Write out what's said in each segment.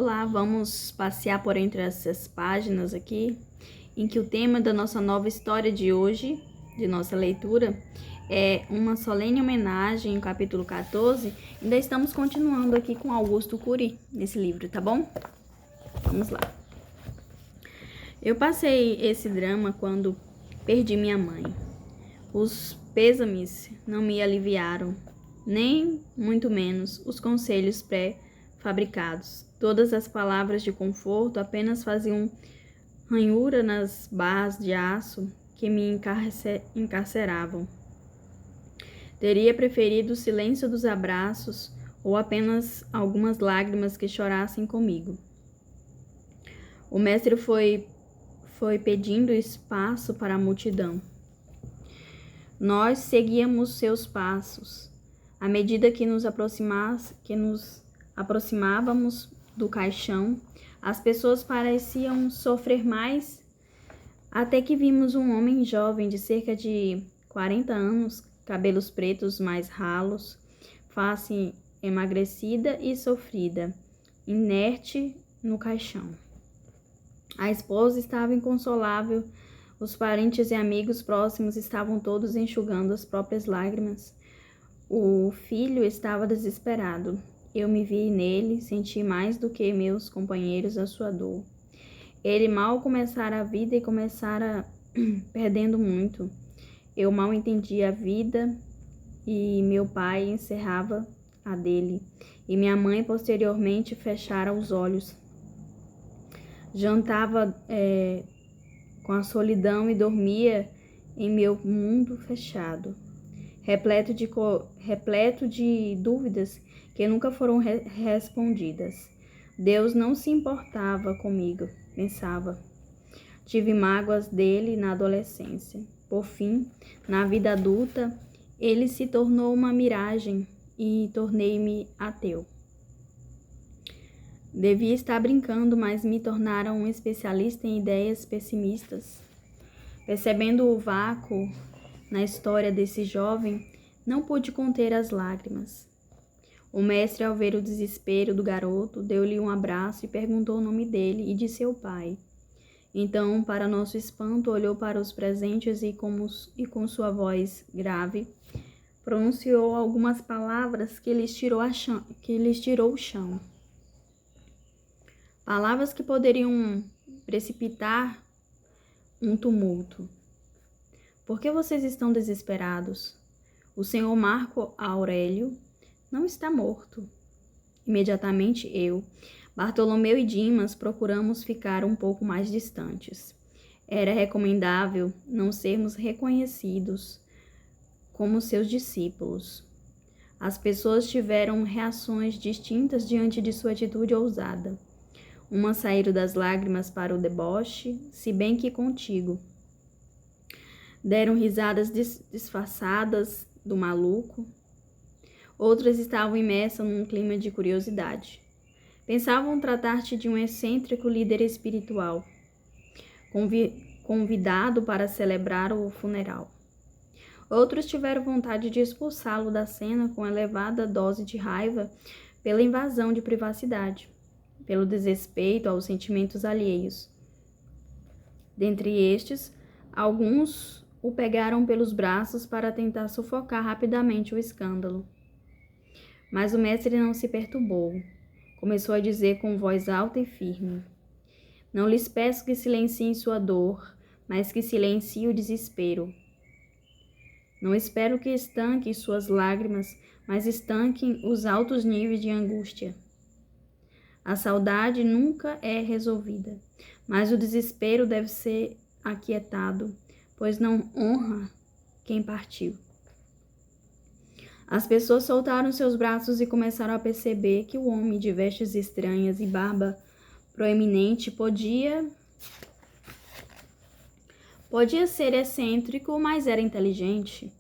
Olá, vamos passear por entre essas páginas aqui, em que o tema da nossa nova história de hoje, de nossa leitura, é uma solene homenagem, o capítulo 14. Ainda estamos continuando aqui com Augusto Cury, nesse livro, tá bom? Vamos lá. Eu passei esse drama quando perdi minha mãe. Os pêsames não me aliviaram, nem muito menos os conselhos pré-fabricados. Todas as palavras de conforto apenas faziam ranhura nas barras de aço que me encarceravam. Teria preferido o silêncio dos abraços ou apenas algumas lágrimas que chorassem comigo. O mestre foi pedindo espaço para a multidão. Nós seguíamos seus passos. À medida que nos aproximávamos do caixão, as pessoas pareciam sofrer mais, até que vimos um homem jovem de cerca de 40 anos, cabelos pretos mais ralos, face emagrecida e sofrida, inerte no caixão. A esposa estava inconsolável, os parentes e amigos próximos estavam todos enxugando as próprias lágrimas. O filho estava desesperado. Eu me vi nele, senti mais do que meus companheiros a sua dor. Ele mal começara a vida e começara perdendo muito. Eu mal entendia a vida e meu pai encerrava a dele. E minha mãe posteriormente fechara os olhos. Jantava com a solidão e dormia em meu mundo fechado, repleto de dúvidas que nunca foram respondidas. Deus não se importava comigo, pensava. Tive mágoas dele na adolescência. Por fim, na vida adulta, ele se tornou uma miragem e tornei-me ateu. Devia estar brincando, mas me tornaram um especialista em ideias pessimistas. Percebendo o vácuo na história desse jovem, não pude conter as lágrimas. O mestre, ao ver o desespero do garoto, deu-lhe um abraço e perguntou o nome dele e de seu pai. Então, para nosso espanto, olhou para os presentes e com sua voz grave, pronunciou algumas palavras que lhes tirou o chão. Palavras que poderiam precipitar um tumulto. Por que vocês estão desesperados? O senhor Marco Aurélio não está morto. Imediatamente eu, Bartolomeu e Dimas procuramos ficar um pouco mais distantes. Era recomendável não sermos reconhecidos como seus discípulos. As pessoas tiveram reações distintas diante de sua atitude ousada. Umas saíram das lágrimas para o deboche, se bem que contigo. Deram risadas disfarçadas do maluco. Outras estavam imersas num clima de curiosidade. Pensavam tratar-te de um excêntrico líder espiritual, convidado para celebrar o funeral. Outros tiveram vontade de expulsá-lo da cena com elevada dose de raiva pela invasão de privacidade, pelo desrespeito aos sentimentos alheios. Dentre estes, alguns o pegaram pelos braços para tentar sufocar rapidamente o escândalo. Mas o mestre não se perturbou. Começou a dizer com voz alta e firme: Não lhes peço que silenciem sua dor, mas que silenciem o desespero. Não espero que estanquem suas lágrimas, mas estanquem os altos níveis de angústia. A saudade nunca é resolvida, mas o desespero deve ser aquietado, pois não honra quem partiu. As pessoas soltaram seus braços e começaram a perceber que o homem de vestes estranhas e barba proeminente podia ser excêntrico, mas era inteligente.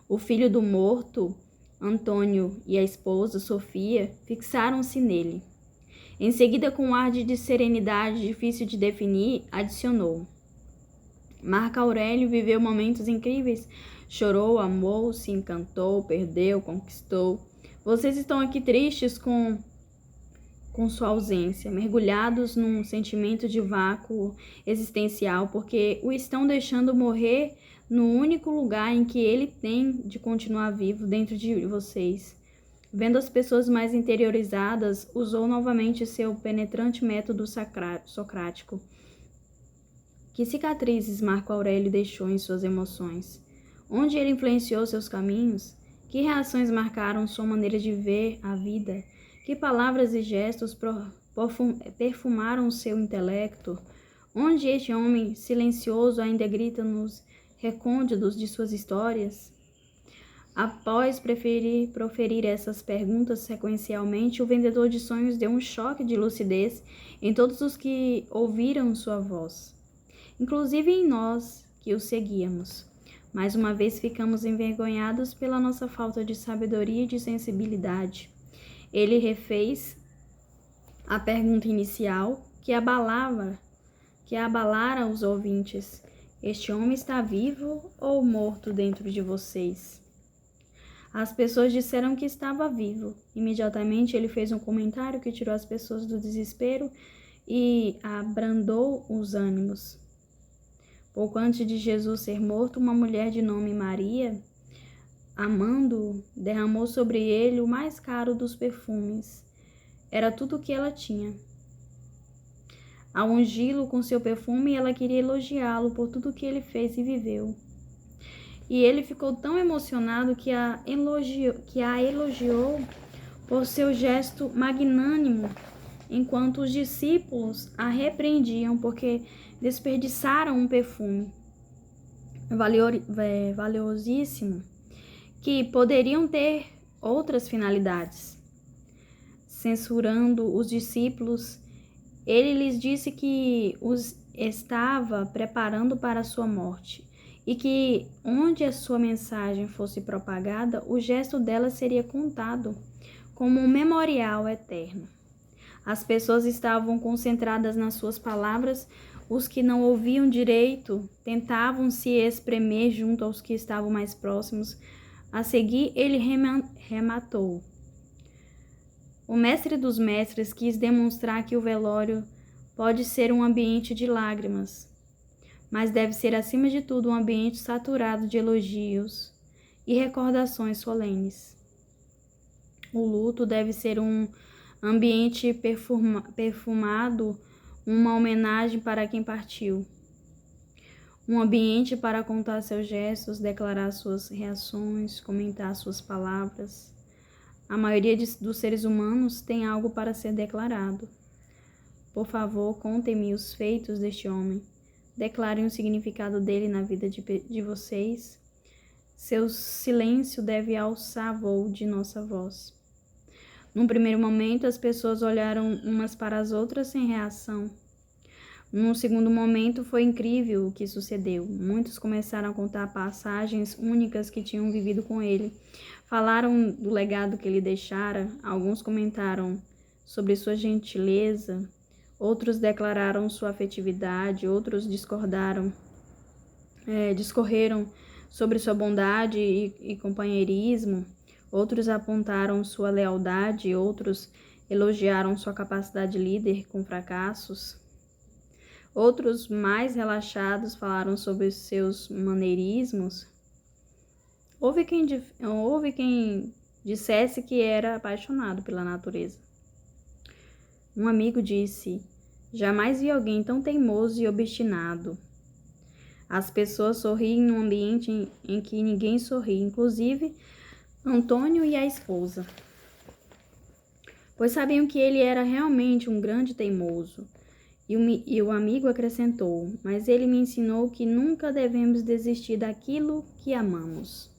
O filho do morto, Antônio, e a esposa, Sofia, fixaram-se nele. Em seguida, com um ar de serenidade difícil de definir, adicionou: Marco Aurélio viveu momentos incríveis. Chorou, amou, se encantou, perdeu, conquistou. Vocês estão aqui tristes com com sua ausência, mergulhados num sentimento de vácuo existencial, porque o estão deixando morrer no único lugar em que ele tem de continuar vivo dentro de vocês. Vendo as pessoas mais interiorizadas, usou novamente seu penetrante método socrático. Que cicatrizes Marco Aurélio deixou em suas emoções? Onde ele influenciou seus caminhos? Que reações marcaram sua maneira de ver a vida? Que palavras e gestos perfumaram seu intelecto? Onde este homem silencioso ainda grita nos recônditos de suas histórias? Após proferir essas perguntas sequencialmente, o vendedor de sonhos deu um choque de lucidez em todos os que ouviram sua voz, inclusive em nós que o seguíamos. Mais uma vez ficamos envergonhados pela nossa falta de sabedoria e de sensibilidade. Ele refez a pergunta inicial que abalara os ouvintes. Este homem está vivo ou morto dentro de vocês? As pessoas disseram que estava vivo. Imediatamente ele fez um comentário que tirou as pessoas do desespero e abrandou os ânimos. Pouco antes de Jesus ser morto, uma mulher de nome Maria, amando-o, derramou sobre ele o mais caro dos perfumes. Era tudo o que ela tinha. Ao ungí-lo com seu perfume, ela queria elogiá-lo por tudo que ele fez e viveu. E ele ficou tão emocionado que a elogiou por seu gesto magnânimo, enquanto os discípulos a repreendiam porque desperdiçaram um perfume valiosíssimo que poderiam ter outras finalidades. Censurando os discípulos, ele lhes disse que os estava preparando para a sua morte e que, onde a sua mensagem fosse propagada, o gesto dela seria contado como um memorial eterno. As pessoas estavam concentradas nas suas palavras, os que não ouviam direito tentavam se espremer junto aos que estavam mais próximos. A seguir, ele rematou. O mestre dos mestres quis demonstrar que o velório pode ser um ambiente de lágrimas, mas deve ser, acima de tudo, um ambiente saturado de elogios e recordações solenes. O luto deve ser um ambiente perfumado, uma homenagem para quem partiu. Um ambiente para contar seus gestos, declarar suas reações, comentar suas palavras. A maioria dos seres humanos tem algo para ser declarado. Por favor, contem-me os feitos deste homem. Declarem o significado dele na vida de vocês. Seu silêncio deve alçar voo de nossa voz. Num primeiro momento, as pessoas olharam umas para as outras sem reação. Num segundo momento, foi incrível o que sucedeu. Muitos começaram a contar passagens únicas que tinham vivido com ele. Falaram do legado que ele deixara. Alguns comentaram sobre sua gentileza. Outros declararam sua afetividade, outros discorreram sobre sua bondade e companheirismo, outros apontaram sua lealdade, outros elogiaram sua capacidade de líder com fracassos. Outros, mais relaxados, falaram sobre seus maneirismos. Houve quem dissesse que era apaixonado pela natureza. Um amigo disse: jamais vi alguém tão teimoso e obstinado. As pessoas sorriem num ambiente em que ninguém sorri, inclusive Antônio e a esposa, pois sabiam que ele era realmente um grande teimoso. E o amigo acrescentou: mas ele me ensinou que nunca devemos desistir daquilo que amamos.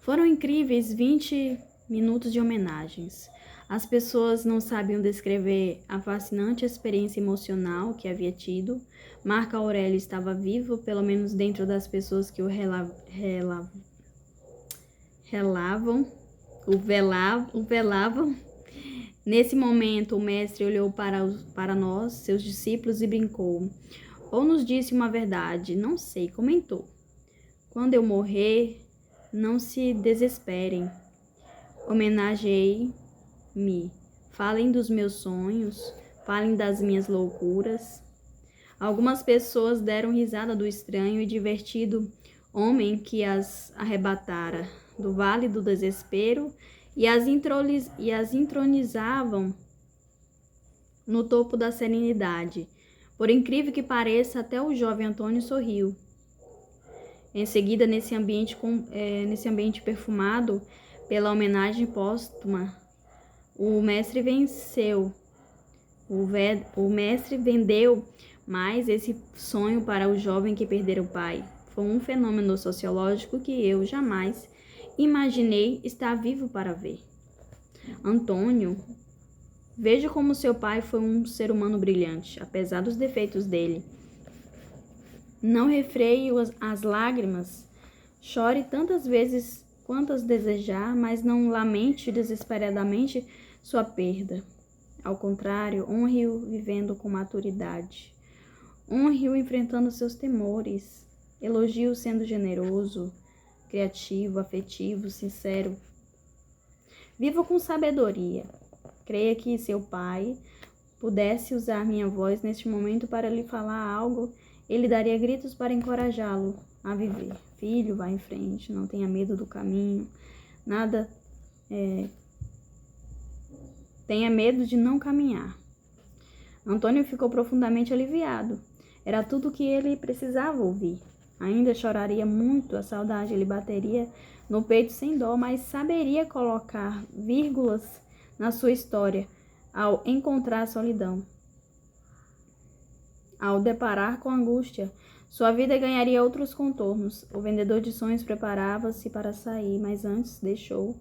Foram incríveis 20 minutos de homenagens. As pessoas não sabiam descrever a fascinante experiência emocional que havia tido. Marco Aurélio estava vivo, pelo menos dentro das pessoas que o velavam. Nesse momento, o mestre olhou para nós, seus discípulos, e brincou. Ou nos disse uma verdade, não sei, comentou. Quando eu morrer, não se desesperem. Homenageei-me. Falem dos meus sonhos, falem das minhas loucuras. Algumas pessoas deram risada do estranho e divertido homem que as arrebatara do vale do desespero e as entronizavam no topo da serenidade. Por incrível que pareça, até o jovem Antônio sorriu. Em seguida, nesse ambiente perfumado pela homenagem póstuma, o mestre vendeu mais esse sonho para o jovem que perdera o pai. Foi um fenômeno sociológico que eu jamais imaginei estar vivo para ver. Antônio, veja como seu pai foi um ser humano brilhante, apesar dos defeitos dele. Não refreie as lágrimas, chore tantas vezes quantas desejar, mas não lamente desesperadamente sua perda. Ao contrário, honre-o vivendo com maturidade. Honre-o enfrentando seus temores. Elogie-o sendo generoso, criativo, afetivo, sincero. Viva com sabedoria. Creia que seu pai pudesse usar minha voz neste momento para lhe falar algo, ele daria gritos para encorajá-lo a viver. Filho, vá em frente, não tenha medo do caminho, tenha medo de não caminhar. Antônio ficou profundamente aliviado. Era tudo o que ele precisava ouvir. Ainda choraria muito, a saudade lhe bateria no peito sem dó, mas saberia colocar vírgulas na sua história ao encontrar a solidão. Ao deparar com a angústia, sua vida ganharia outros contornos. O vendedor de sonhos preparava-se para sair, mas antes deixou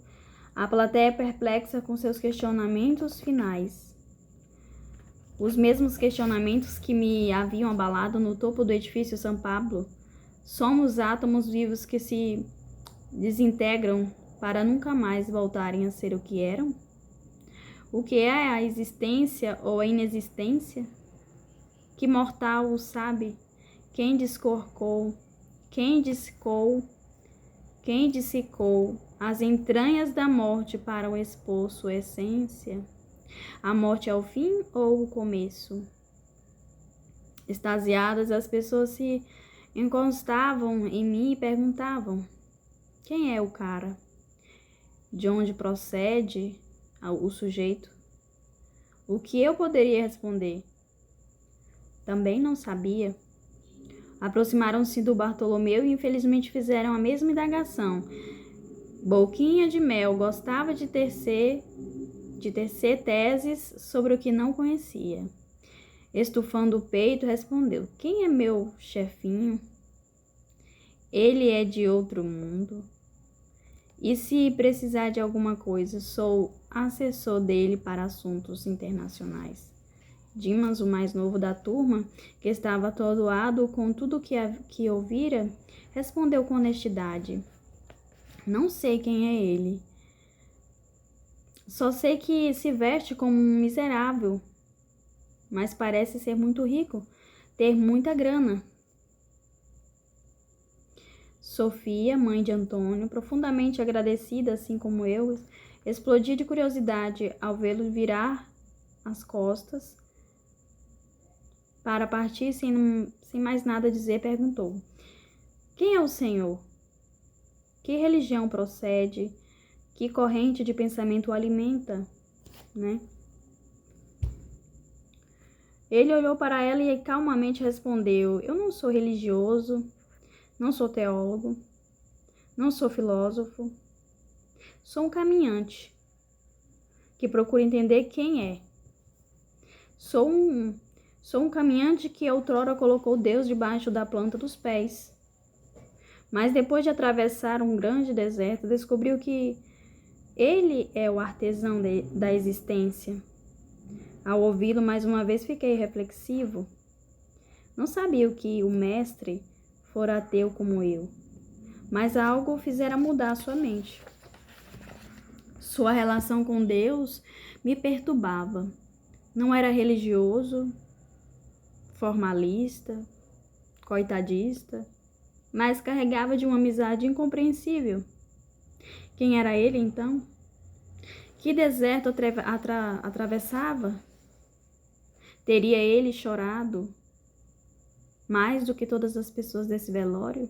a plateia perplexa com seus questionamentos finais. Os mesmos questionamentos que me haviam abalado no topo do edifício São Pablo. Somos átomos vivos que se desintegram para nunca mais voltarem a ser o que eram? O que é a existência ou a inexistência? Que mortal o sabe? Quem dissecou as entranhas da morte para expor sua essência? A morte é o fim ou o começo? Extasiadas, as pessoas se encostavam em mim e perguntavam: quem é o cara? De onde procede o sujeito? O que eu poderia responder? Também não sabia. Aproximaram-se do Bartolomeu e infelizmente fizeram a mesma indagação. Boquinha de Mel gostava de tecer teses sobre o que não conhecia. Estufando o peito, respondeu: quem é meu chefinho? Ele é de outro mundo. E se precisar de alguma coisa, sou assessor dele para assuntos internacionais. Dimas, o mais novo da turma, que estava atordoado com tudo que ouvira, respondeu com honestidade: não sei quem é ele. Só sei que se veste como um miserável, mas parece ser muito rico, ter muita grana. Sofia, mãe de Antônio, profundamente agradecida, assim como eu, explodia de curiosidade ao vê-lo virar as costas para partir sem mais nada dizer, perguntou: quem é o Senhor? Que religião procede? Que corrente de pensamento o alimenta? Né? Ele olhou para ela e calmamente respondeu: eu não sou religioso, não sou teólogo, não sou filósofo, sou um caminhante que procura entender quem é. Sou um caminhante que outrora colocou Deus debaixo da planta dos pés. Mas depois de atravessar um grande deserto, descobriu que ele é o artesão da existência. Ao ouvi-lo mais uma vez, fiquei reflexivo. Não sabia que o mestre fora ateu como eu, mas algo o fizera mudar sua mente. Sua relação com Deus me perturbava. Não era religioso, formalista, coitadista, mas carregava de uma amizade incompreensível. Quem era ele, então? Que deserto atravessava? Teria ele chorado mais do que todas as pessoas desse velório?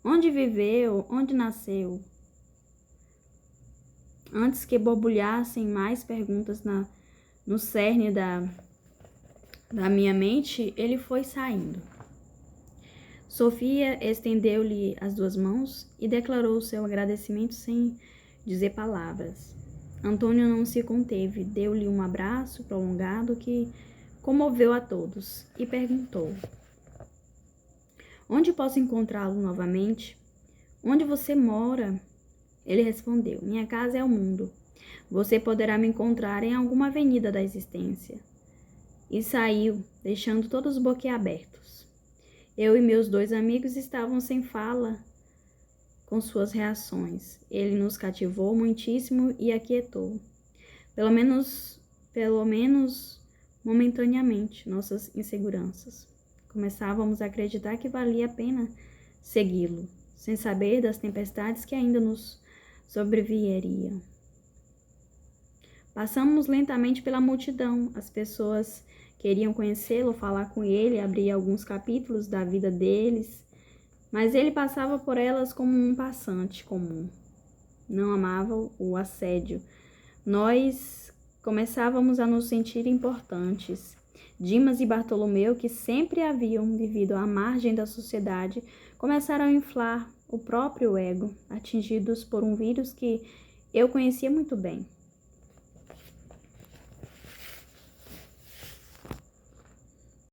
Onde viveu? Onde nasceu? Antes que borbulhassem mais perguntas no cerne da minha mente, ele foi saindo. Sofia estendeu-lhe as 2 mãos e declarou seu agradecimento sem dizer palavras. Antônio não se conteve, deu-lhe um abraço prolongado que comoveu a todos e perguntou: onde posso encontrá-lo novamente? Onde você mora? Ele respondeu: minha casa é o mundo. Você poderá me encontrar em alguma avenida da existência. E saiu, deixando todos boquiabertos. Eu e meus 2 amigos estávamos sem fala com suas reações. Ele nos cativou muitíssimo e aquietou, pelo menos momentaneamente, nossas inseguranças. Começávamos a acreditar que valia a pena segui-lo, sem saber das tempestades que ainda nos sobrevieriam. Passamos lentamente pela multidão. As pessoas queriam conhecê-lo, falar com ele, abrir alguns capítulos da vida deles, mas ele passava por elas como um passante comum. Não amava o assédio. Nós começávamos a nos sentir importantes. Dimas e Bartolomeu, que sempre haviam vivido à margem da sociedade, começaram a inflar o próprio ego, atingidos por um vírus que eu conhecia muito bem.